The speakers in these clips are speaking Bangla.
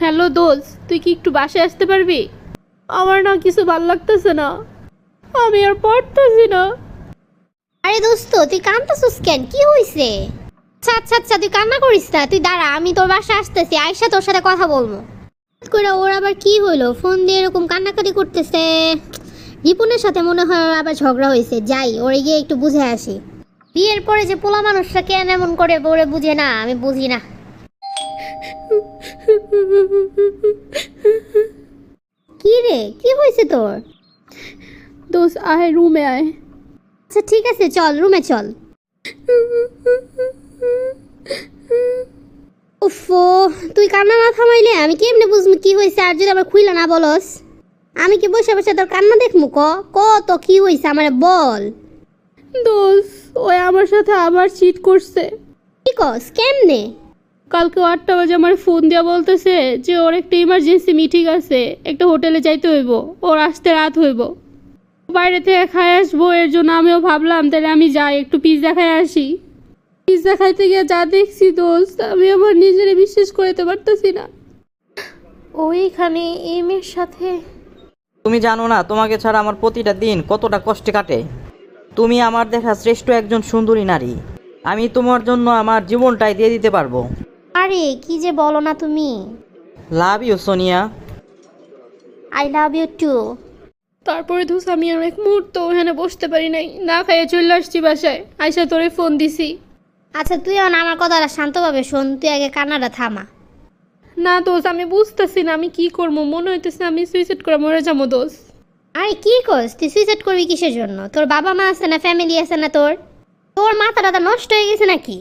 হ্যালো দোস্ত, তুই কি একটু বাসায় আসতে পারবি? আমার না কিছু ভাল লাগতেছে না, আমি আর পারতেছি না। আরে দোস্ত, তুই কাঁদতেছিস কেন? কি হইছে? আচ্ছা আচ্ছা আচ্ছা, তুই কান্না করিস না, তুই দাঁড়া, আমি তোর বাসায় আসতেছি, আয়শা তোর সাথে কথা বলবো। হঠাৎ করে ওর আবার কি হইলো? ফোন দিয়ে এরকম কান্নাকাটি করতেছে। রিপনের সাথে মনে হয় ওর আবার ঝগড়া হয়েছে। যাই, ওরে গিয়ে একটু বুঝে আসি। বিয়ের পরে যে পোলা মানুষটা কেন এমন করে ওরে বুঝে না, আমি বুঝি না। কি রে, কি হয়েছে তোর? দোস্ত আয়, রুমে আয়। আচ্ছা ঠিক আছে, চল রুমে চল। উফো, তুই কান্না না থামাইলে আমি কেমনে বুঝবো কি হয়েছে? আর যদি আবার খুইলা না বলস, আমি কি বসে বসে তোর কান্না দেখমু? ক ক তো কি হয়েছে আমারে বল। দোস্ত, ওই আমার সাথে আবার চিট করছে। কি কস? কেমনে? কালকে 8টা বাজে আমার ফোন দিয়া বলতেছে যে ওর একটা ইমার্জেন্সি মিটিং আছে, একটা হোটেলে যাইতে হইব, ওর আসতে রাত হইব, বাইরে থেকে খাই আসবো। এর জন্য আমিও ভাবলাম তাহলে আমি যাই, একটু পিৎজা খাই আসি। পিৎজা খাইতে গিয়ে যা দেখছি দোস্ত, আমি আমার নিজেরে বিশ্বাস করতে পারতেছি না। ওইখানে এম এর সাথে। তুমি জানো না তোমাকে ছাড়া আমার প্রতিটা দিন কতটা কষ্টে কাটে। তুমি আমার দেখা শ্রেষ্ঠ একজন সুন্দরী নারী। আমি তোমার জন্য আমার জীবনটাই দিয়ে দিতে পারবো। আরে কি যে বলো না তুমি। Love you Sonia. I love you too. তারপরে দোস্ত আমি আর এক মুহূর্ত ওখানে বসতে পারি নাই, না খাইয়ে চলে আসছি বাসায়। আয়শা তোরে ফোন দিছি। আচ্ছা তুই এখন আমার কথাটা শান্তভাবে শোন, তুই আগে কান্নাটা থামা। না দোস্ত, আমি বুঝতেছি না আমি কি করবো, মনে হইতেছে আমি সুইসাইড করে মরে যাবো দোস্ত। আরে কি করস? তুই সুইসাইড করবি কিসের জন্য? তোর বাবা মা আছে না, ফ্যামিলি আছে না তোর? তোর মাথাটা নষ্ট হয়ে গেছে নাকি?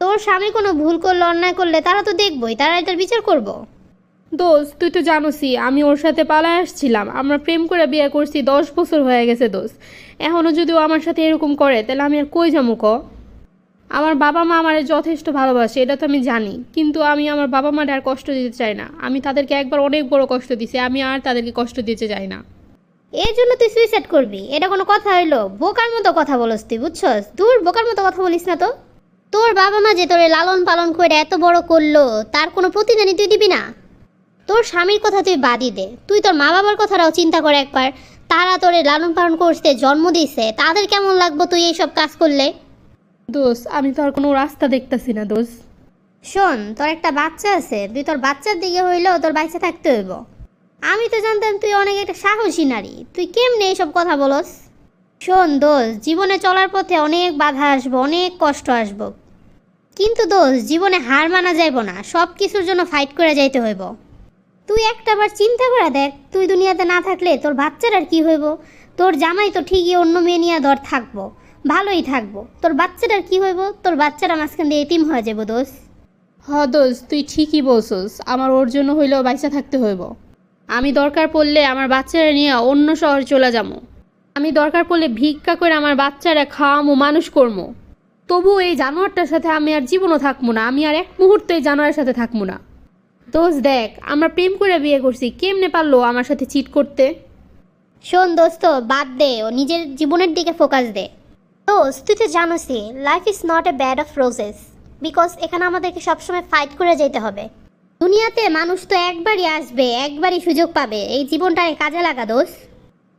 তোর স্বামী কোনো ভুল করলে, অন্যায় করলে তারা তো দেখবই, তারা এটার বিচার করবো। দোস্ত তুই তো জানোসই আমি ওর সাথে পালায় আসছিলাম, আমরা প্রেম করে বিয়ে করছি, 10 বছর হয়ে গেছে দোস্ত। এখনও যদি ও আমার সাথে এরকম করে তাহলে আমি আর কই যাবো ক? আমার বাবা মা আমারে যথেষ্ট ভালোবাসে, এটা তো আমি জানি, কিন্তু আমি আমার বাবা মার আর কষ্ট দিতে চাই না। আমি তাদেরকে একবার অনেক বড় কষ্ট দিছি, আমি আর তাদেরকে কষ্ট দিতে চাই না। এর জন্য তুই সুইসাইড করবি? এটা কোনো কথা হইলো? বোকার মতো কথা বলস তুই, বুঝছস? দূর, বোকার মতো কথা বলিস না তো। তোর বাবা মা যে তোরে লালন পালন করে এত বড় করলো, তার কোনো প্রতিদানই তুই দিবি না? তোর স্বামীর কথা তুই বাদই দে, তুই তোর মা বাবার কথাটাও চিন্তা করে একবার। তারা তোরে লালন পালন করতে, জন্ম দিয়েছে, তাদের কেমন লাগবো তুই এইসব কাজ করলে? দোস্ত আমি তো আর কোনো রাস্তা দেখতাছি না দোস্ত। শোন, তোর একটা বাচ্চা আছে, তুই তোর বাচ্চার দিকে হইলেও তোর বাইচে থাকতে হইব। আমি তো জানতাম তুই অনেক একটা সাহসী নারী, তুই কেমনে এইসব কথা বলস? শোন দোস্ত, জীবনে চলার পথে অনেক বাধা আসবো, অনেক কষ্ট আসবো, কিন্তু দোস্ত জীবনে হার মানা যাইব না, সব কিছুর জন্য ফাইট করে যাইতে হইব। তুই একটাবার চিন্তা করে দেখ, তুই দুনিয়াতে না থাকলে তোর বাচ্চার আর কি হইব? তোর জামাই তো ঠিকই অন্য মেয়ে নিয়ে ধর থাকবো, ভালোই থাকবো, তোর বাচ্চাটার কি হইব? তোর বাচ্চাটা মাঝখান দিয়ে এতিম হয়ে যাবো দোস্ত। হ দোস্ত, তুই ঠিকই বলছস, আমার ওর জন্য হইলেও বাইসা থাকতে হইব। আমি দরকার পড়লে আমার বাচ্চারা নিয়ে অন্য শহরে চলে যাবো, আমি দরকার পড়লে ভিক্ষা করে আমার বাচ্চারা খাওয়ামো, মানুষ করবো। তবু এই জানোয়ারটার সাথে আমি আর জীবনও থাকবো না, আমি আর এক মুহূর্ত এই জানোয়ারের সাথে থাকবো না। দোস্ত দেখ, আমরা প্রেম করে বিয়ে করছি, কেমনে পারলো আমার সাথে চিট করতে? শোন দোস্ত, বাদ দে, ও নিজের জীবনের দিকে ফোকাস দে। দোস্ত তুই তো জানোসই, life is not a bed of roses, because এখানে আমাদেরকে সবসময় ফাইট করে যেতে হবে। দুনিয়াতে মানুষ তো একবারই আসবে, একবারই সুযোগ পাবে, এই জীবনটাকে কাজে লাগা দোস্ত।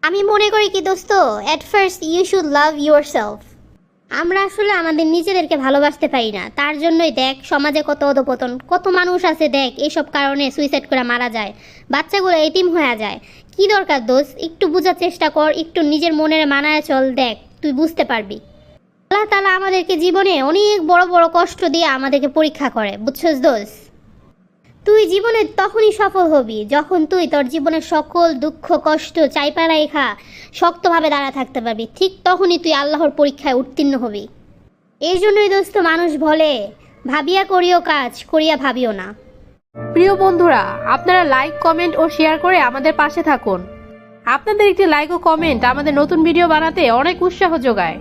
আমি মনে করি কি দোস্ত, at first you should love yourself. আমরা আসলে আমাদের নিজেদেরকে ভালোবাসতে পারি না, তার জন্যই দেখ সমাজে কত অধপতন, কত মানুষ আছে দেখ এইসব কারণে সুইসাইড করে মারা যায়, বাচ্চাগুলো এতিম হয়ে যায়। কি দরকার দোস্ত, একটু বোঝার চেষ্টা কর, একটু নিজের মনের মানায় চল, দেখ তুই বুঝতে পারবি। আল্লাহ তাআলা আমাদেরকে জীবনে অনেক বড় বড় কষ্ট দিয়ে আমাদেরকে পরীক্ষা করে, বুঝছস দোস্ত? তুই জীবনে তখনই সফল হবি যখন তুই তোর জীবনের সকল দুঃখ কষ্ট চাইপা রেখা শক্তভাবে দাঁড়া থাকতে পারবি, ঠিক তখনই তুই আল্লাহর পরীক্ষায় উত্তীর্ণ হবি। এই জন্যই দোস্ত মানুষ বলে, ভাবিয়া করিও কাজ, করিয়া ভাবিও না। প্রিয় বন্ধুরা, আপনারা লাইক, কমেন্ট ও শেয়ার করে আমাদের পাশে থাকুন। আপনাদের একটি লাইক ও কমেন্ট আমাদের নতুন ভিডিও বানাতে অনেক উৎসাহ যোগায়।